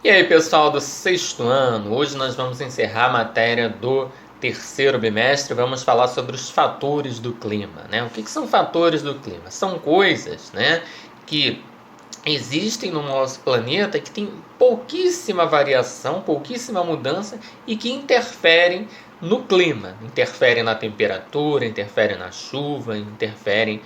E aí, pessoal do sexto ano, hoje nós vamos encerrar a matéria do terceiro bimestre. Vamos falar sobre os fatores do clima, né? O que são fatores do clima? São coisas, né, que existem no nosso planeta que tem pouquíssima variação, pouquíssima mudança e que interferem no clima, interferem na temperatura, interferem na chuva, interferem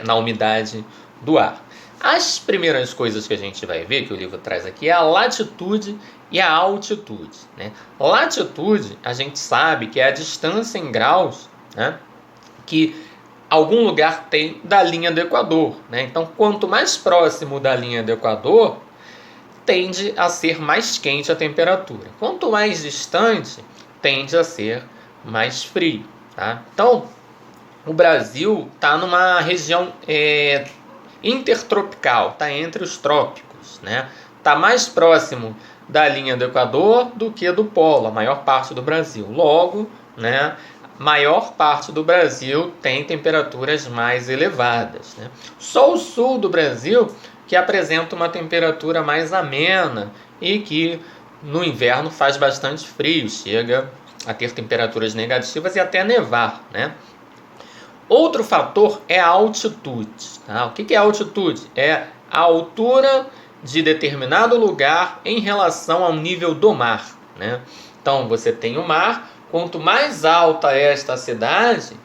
na umidade do ar. As primeiras coisas que a gente vai ver, que o livro traz aqui, é a latitude e a altitude, né? Latitude, a gente sabe que é a distância em graus, né, que algum lugar tem da linha do Equador, né? Então, quanto mais próximo da linha do Equador, tende a ser mais quente a temperatura. Quanto mais distante, tende a ser mais frio, tá? Então, o Brasil está numa região intertropical, está entre os trópicos, né? Está mais próximo da linha do Equador do que do polo, a maior parte do Brasil. Logo, né, maior parte do Brasil tem temperaturas mais elevadas, né? Só o sul do Brasil que apresenta uma temperatura mais amena e que no inverno faz bastante frio, chega a ter temperaturas negativas e até nevar, né? Outro fator é a altitude. Tá? O que é a altitude? É a altura de determinado lugar em relação ao nível do mar, né? Então, você tem o mar, quanto mais alta é esta cidade,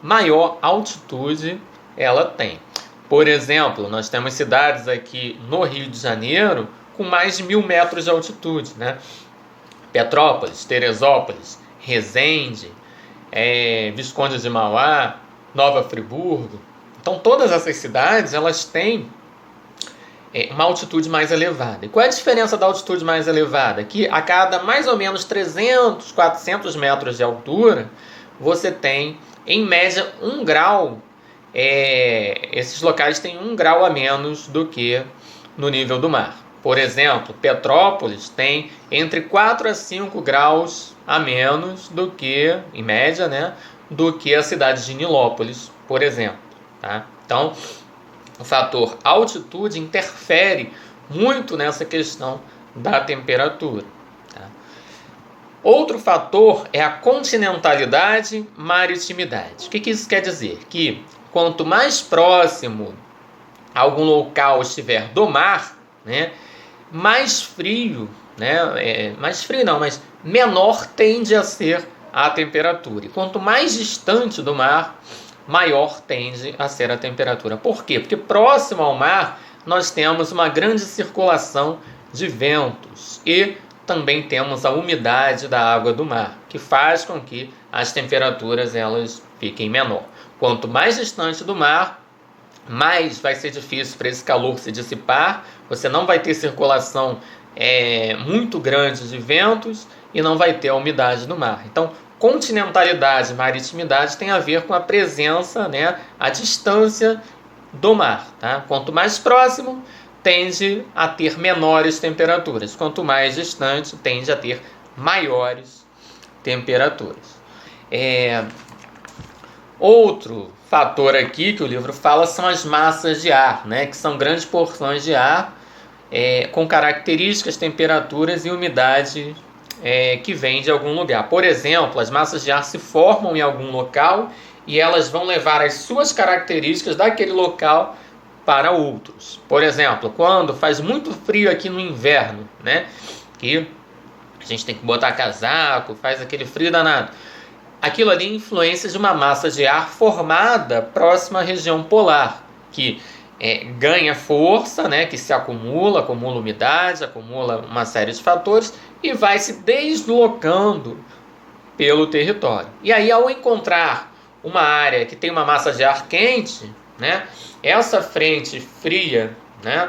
maior altitude ela tem. Por exemplo, nós temos cidades aqui no Rio de Janeiro com mais de 1.000 metros de altitude, né? Petrópolis, Teresópolis, Resende, Visconde de Mauá, Nova Friburgo. Então, todas essas cidades, elas têm uma altitude mais elevada. E qual é a diferença da altitude mais elevada? Que a cada mais ou menos 300, 400 metros de altura, você tem, em média, 1 grau. Esses locais têm 1 grau a menos do que no nível do mar. Por exemplo, Petrópolis tem entre 4 a 5 graus a menos do que, em média, né, do que a cidade de Nilópolis, por exemplo. Tá? Então, o fator altitude interfere muito nessa questão da temperatura. Tá? Outro fator é a continentalidade, maritimidade. O que isso quer dizer? Que quanto mais próximo algum local estiver do mar, né, mais frio, né, mas menor tende a ser a temperatura. E quanto mais distante do mar, maior tende a ser a temperatura. Por quê? Porque próximo ao mar nós temos uma grande circulação de ventos e também temos a umidade da água do mar, que faz com que as temperaturas elas fiquem menor. Quanto mais distante do mar, mais vai ser difícil para esse calor se dissipar, você não vai ter circulação muito grande de ventos e não vai ter a umidade do mar. Então, continentalidade e maritimidade tem a ver com a presença, né, a distância do mar. Tá? Quanto mais próximo, tende a ter menores temperaturas. Quanto mais distante, tende a ter maiores temperaturas. Outro fator aqui que o livro fala são as massas de ar, né, que são grandes porções de ar com características, temperaturas e umidade que vem de algum lugar. Por exemplo, as massas de ar se formam em algum local e elas vão levar as suas características daquele local para outros. Por exemplo, quando faz muito frio aqui no inverno, né, que a gente tem que botar casaco, faz aquele frio danado. Aquilo ali é influência de uma massa de ar formada próxima à região polar, que ganha força, né, que se acumula umidade, acumula uma série de fatores e vai se deslocando pelo território. E aí, ao encontrar uma área que tem uma massa de ar quente, né, essa frente fria, né,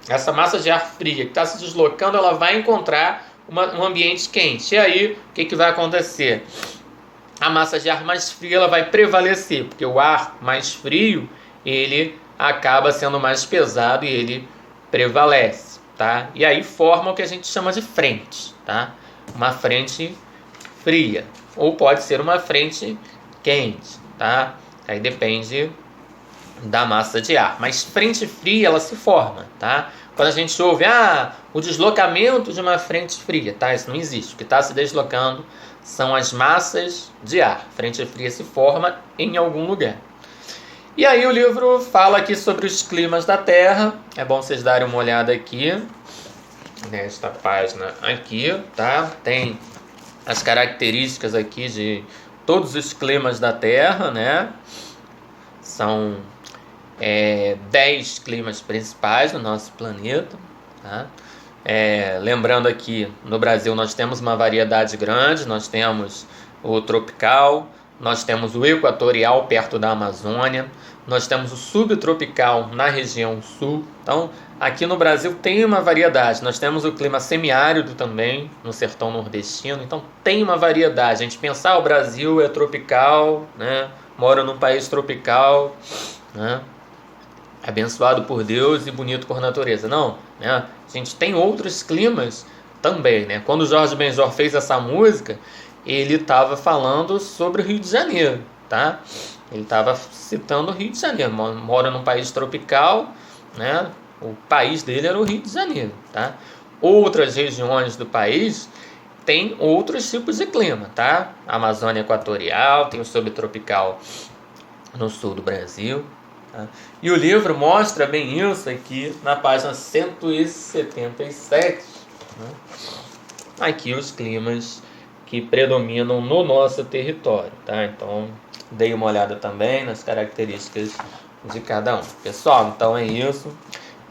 essa massa de ar fria que está se deslocando, ela vai encontrar um ambiente quente. E aí, o que vai acontecer? A massa de ar mais fria ela vai prevalecer, porque o ar mais frio ele acaba sendo mais pesado e ele prevalece, tá? E aí forma o que a gente chama de frente, tá? Uma frente fria, ou pode ser uma frente quente, tá? Aí depende da massa de ar, mas frente fria ela se forma, tá? Quando a gente ouve, o deslocamento de uma frente fria, tá? Isso não existe. O que está se deslocando são as massas de ar. Frente fria se forma em algum lugar. E aí o livro fala aqui sobre os climas da Terra. É bom vocês darem uma olhada aqui, nesta página aqui, tá? Tem as características aqui de todos os climas da Terra, né? São 10 climas principais no nosso planeta, tá? Lembrando aqui, no Brasil nós temos uma variedade grande, nós temos o tropical, nós temos o equatorial perto da Amazônia, nós temos o subtropical na região sul. Então, aqui no Brasil tem uma variedade. Nós temos o clima semiárido também, no sertão nordestino. Então, tem uma variedade. A gente pensar, o Brasil é tropical, né? Mora num país tropical, né? Abençoado por Deus e bonito por natureza. Não, né? A gente tem outros climas também, né? Quando o Jorge Benjor fez essa música, ele estava falando sobre o Rio de Janeiro, tá? Ele estava citando o Rio de Janeiro. Mora num país tropical, né? O país dele era o Rio de Janeiro, tá? Outras regiões do país tem outros tipos de clima, tá? A Amazônia Equatorial, tem o subtropical no sul do Brasil, tá? E o livro mostra bem isso aqui na página 177, né? Aqui os climas que predominam no nosso território, tá? Então, dei uma olhada também nas características de cada um. Pessoal, então é isso.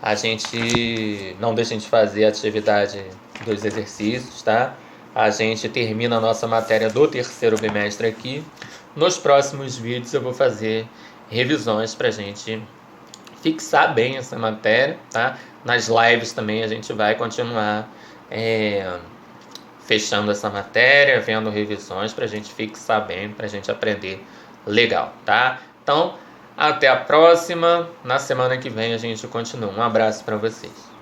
A gente não deixa de fazer a atividade dos exercícios, tá? A gente termina a nossa matéria do terceiro bimestre aqui. Nos próximos vídeos eu vou fazer revisões para a gente fixar bem essa matéria, tá? Nas lives também a gente vai continuar fechando essa matéria, vendo revisões para a gente fixar bem, para a gente aprender legal, tá? Então, até a próxima. Na semana que vem a gente continua. Um abraço para vocês.